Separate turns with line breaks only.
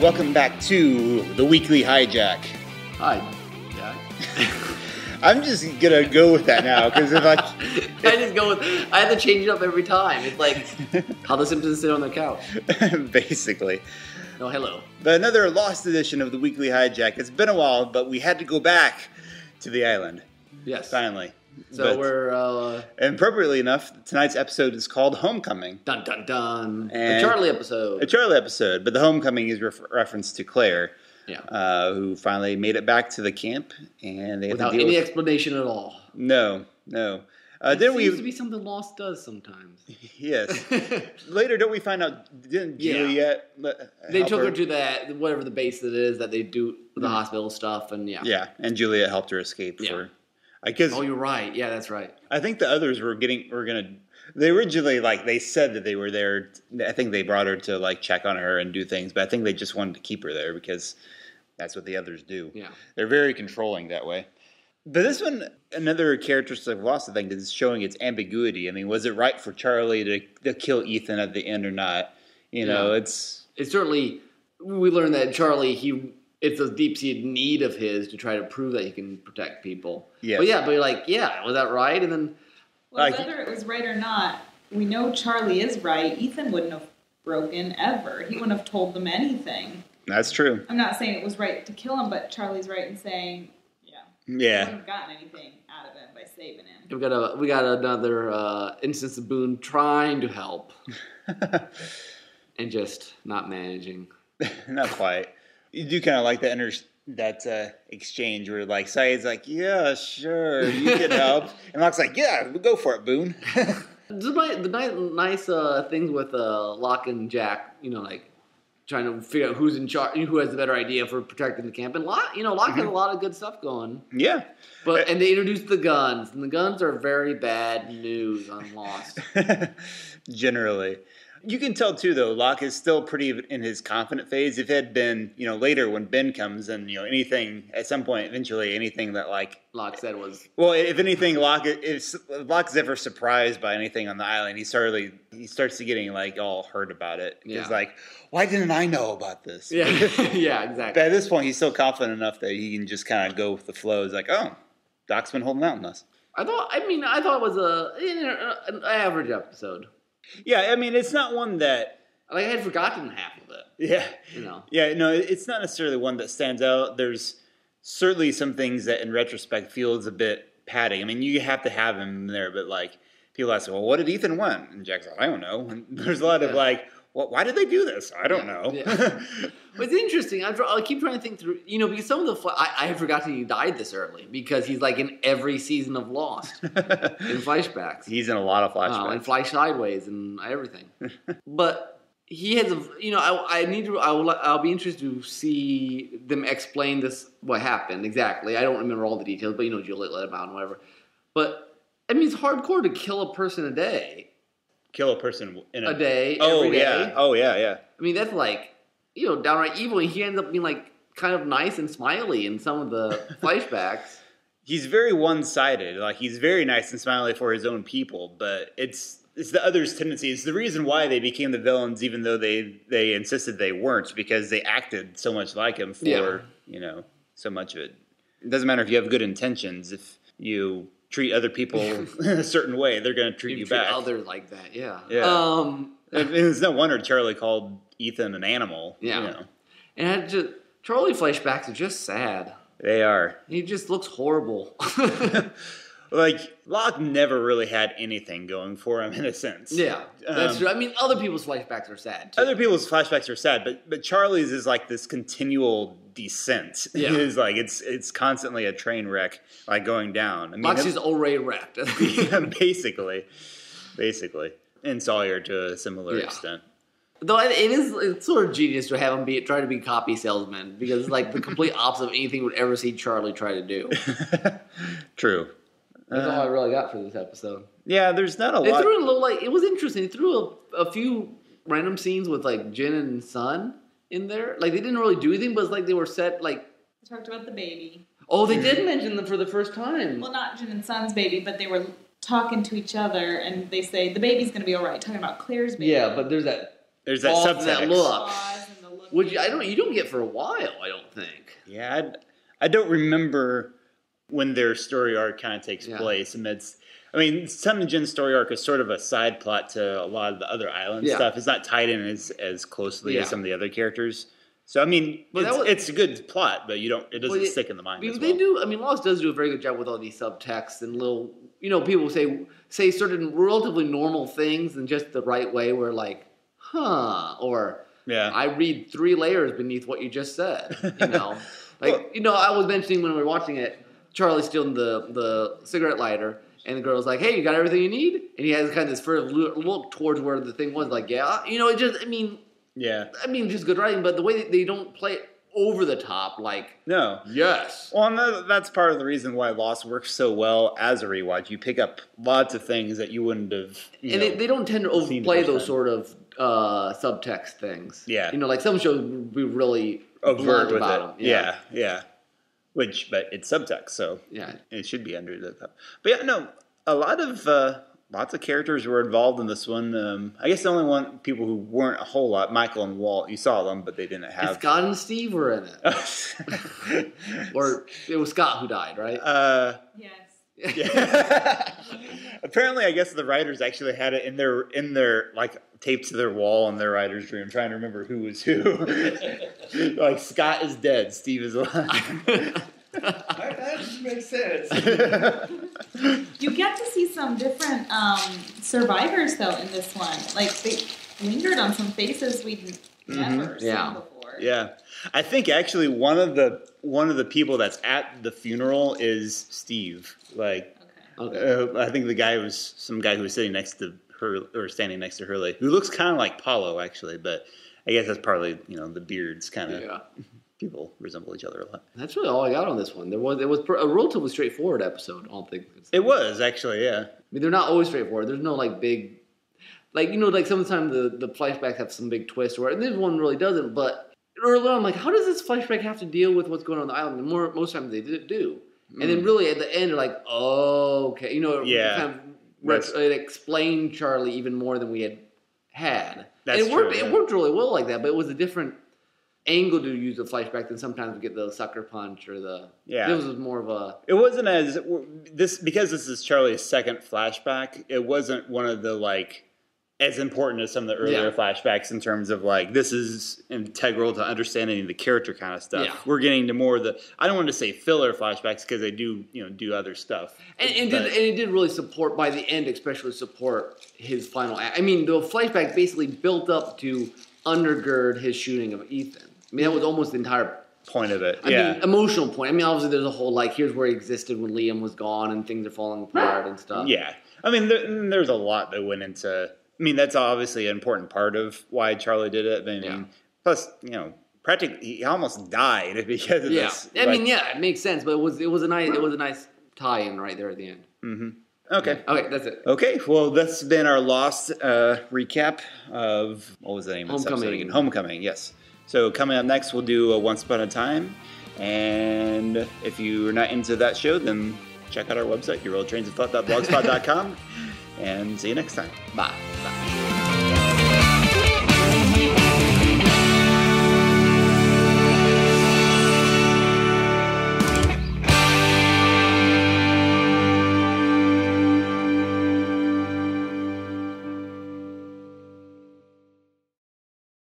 welcome back to the Weekly Hijack.
Hi, Jack.
I'm just gonna go with that now because if
I have to change it up every time. It's like how the Simpsons sit on their couch.
basically.
Oh, hello.
But another lost edition of the Weekly Hijack. It's been a while, but we had to go back to the island.
Yes.
Finally.
So we're
and appropriately enough, tonight's episode is called Homecoming.
dun dun dun.
And
A Charlie episode.
A Charlie episode, but the Homecoming is reference to Claire.
Yeah.
Who finally made it back to the camp, and they had
Without
to deal
any
with...
explanation at all.
No.
It seems to be something Lost does sometimes.
Yes. Later, don't we find out? Didn't Juliet?
They took her to that whatever the base it is that they do the hospital stuff, and
yeah, and Juliet helped her escape.
Oh, you're right. Yeah, that's right.
I think the others were gonna. They originally they said that they were there. I think they brought her to check on her and do things, but I think they just wanted to keep her there because that's what the others do.
Yeah,
they're very controlling that way. But this one, another characteristic of Lost, I think, is showing its ambiguity. I mean, was it right for Charlie to kill Ethan at the end or not? You know, it's certainly,
we learned that Charlie, it's a deep-seated need of his to try to prove that he can protect people.
Yes.
But you're was that right? And then...
Well, whether it was right or not, we know Charlie is right. Ethan wouldn't have broken ever. He wouldn't have told them anything.
That's true.
I'm not saying it was right to kill him, but Charlie's right in saying...
Yeah.
We wouldn't have gotten anything out of it by saving him.
We got another instance of Boone trying to help. And just not managing.
Not quite. You do kind of like that exchange where Saeed's like, yeah, sure, you can help. And Locke's like, yeah, we'll go for it, Boone.
The nice things with Locke and Jack, trying to figure out who's in charge, who has the better idea for protecting the camp. And Locke has a lot of good stuff going.
Yeah.
And they introduced the guns, and the guns are very bad news on Lost.
Generally. You can tell, too, though, Locke is still pretty in his confident phase. If it had been, later when Ben comes and, anything, at some point, eventually, anything that,
Locke said was...
Well, if anything, if Locke's ever surprised by anything on the island, he starts to getting, all hurt about it. He's like, why didn't I know about this?
Yeah, yeah, exactly.
But at this point, he's still confident enough that he can just kind of go with the flow. He's like, oh, Doc's been holding out on us.
I thought it was an average episode.
Yeah, I mean, it's not one that...
I had forgotten half of it.
Yeah. Yeah, no, it's not necessarily one that stands out. There's certainly some things that, in retrospect, feels a bit padding. I mean, you have to have him there, but, people ask, well, what did Ethan want? And Jack's like, I don't know. And there's a lot of, why did they do this? I don't know.
Yeah. It's interesting. I keep trying to think through, because some of the... I had forgotten he died this early because he's, in every season of Lost in flashbacks.
He's in a lot of flashbacks.
And Fly Sideways and everything. But he has I'll be interested to see them explain what happened exactly. I don't remember all the details, but, Juliet let him out and whatever. But, it's hardcore to kill a person a day.
Kill a person in a
day.
Every day.
Yeah.
Oh, yeah.
That's downright evil. And he ends up being kind of nice and smiley in some of the flashbacks.
He's very one-sided. He's very nice and smiley for his own people, but it's the others' tendency. It's the reason why they became the villains, even though they insisted they weren't, because they acted so much like him for so much of it. It doesn't matter if you have good intentions. If you treat other people in a certain way, they're going to treat you back.
Treat others like that, yeah.
It's no wonder Charlie called Ethan an animal.
Yeah. And Charlie flashbacks are just sad.
They are.
He just looks horrible.
Locke never really had anything going for him in a sense.
Yeah, that's true. Other people's flashbacks are sad, too.
Other people's flashbacks are sad, but Charlie's is this continual descent.
Yeah.
It's constantly a train wreck, going down.
Locke's just already wrecked.
Basically. And Sawyer to a similar extent.
Though it's sort of genius to have him try to be copy salesman, because it's the complete opposite of anything we'd ever see Charlie try to do.
True.
That's all I really got for this episode.
Yeah, there's not a lot.
They threw in a little, it was interesting. They threw a few random scenes with, Jin and Sun in there. They didn't really do anything, but it's they were set,
We talked about the baby.
Oh, they did mention them for the first time.
Well, not Jin and Sun's baby, but they were talking to each other, and they say, the baby's going to be all right, talking about Claire's baby.
Yeah, but there's that
subtext.
That look.
And the look
Which you don't get for a while, I don't think.
Yeah, I don't remember when their story arc kind of takes place, and Sun and Jin's story arc is sort of a side plot to a lot of the other island stuff. It's not tied in as closely as some of the other characters. So it's a good plot, but it doesn't stick in the mind.
They do. Lost does do a very good job with all these subtexts and little. People say certain relatively normal things in just the right way. Where like, or I read 3 layers beneath what you just said. I was mentioning when we were watching it, Charlie's stealing the cigarette lighter. And the girl's like, "Hey, you got everything you need?" And he has kind of this sort of look towards where the thing was, like, "Yeah." Just good writing. But the way they don't play it over the top, like,
no,
yes.
Well, that's part of the reason why Lost works so well as a rewatch. You pick up lots of things that you wouldn't have.
They don't tend to overplay those sort of subtext things.
Yeah,
like some shows would be really
overt with
about
it. Them. Yeah. But it's subtext, so it should be under the top. But lots of characters were involved in this one. I guess the only people who weren't a whole lot, Michael and Walt, you saw them, but they didn't have.
And Scott and Steve were in it. Or it was Scott who died, right?
Yes.
Yeah. Apparently, I guess the writers actually had it in their like taped to their wall in their writer's room, trying to remember who was who. Like Scott is dead, Steve is alive.
That just makes sense.
You get to see some different survivors though in this one. Like they lingered on some faces we'd never seen before.
Yeah, I think actually one of the people that's at the funeral is Steve. Like, I think the guy was some guy who was sitting next to her or standing next to Hurley, who looks kind of like Paulo actually, but I guess that's partly the beards kind of. People resemble each other a lot.
That's really all I got on this one. It was a relatively straightforward episode. I don't think
it was actually. Yeah,
they're not always straightforward. There's no like big, like sometimes the flashbacks have some big twist, and this one really doesn't. But early on, I'm like, how does this flashback have to deal with what's going on the island? And most times they do. And then really at the end, you're like, oh, okay, it explained Charlie even more than we had.
That's
true.
It
worked really well like that, but it was a different angle to use the flashback than sometimes we get the sucker punch or the.
Yeah.
This was more of a.
It wasn't because this is Charlie's second flashback. It wasn't one of the as important as some of the earlier flashbacks in terms of this is integral to understanding the character kind of stuff.
Yeah.
We're getting to more of the I don't want to say filler flashbacks because they do do other stuff.
And it did really support by the end, especially support his final act. The flashback basically built up to undergird his shooting of Ethan. That was almost the entire
point of it.
Emotional point. Obviously there's a whole here's where he existed when Liam was gone and things are falling apart and stuff.
Yeah. There's a lot that went into. That's obviously an important part of why Charlie did it. Plus, practically he almost died because of this.
It makes sense, but it was a nice tie-in right there at the end.
Mm-hmm. Okay,
that's it.
Okay, well, that's been our Lost recap of what was the name of this episode again? Homecoming. Yes. So coming up next, we'll do a Once Upon a Time, and if you're not into that show, then check out our website, DerailledTrainsOfThought.blogspot.com. And see you next time.
Bye.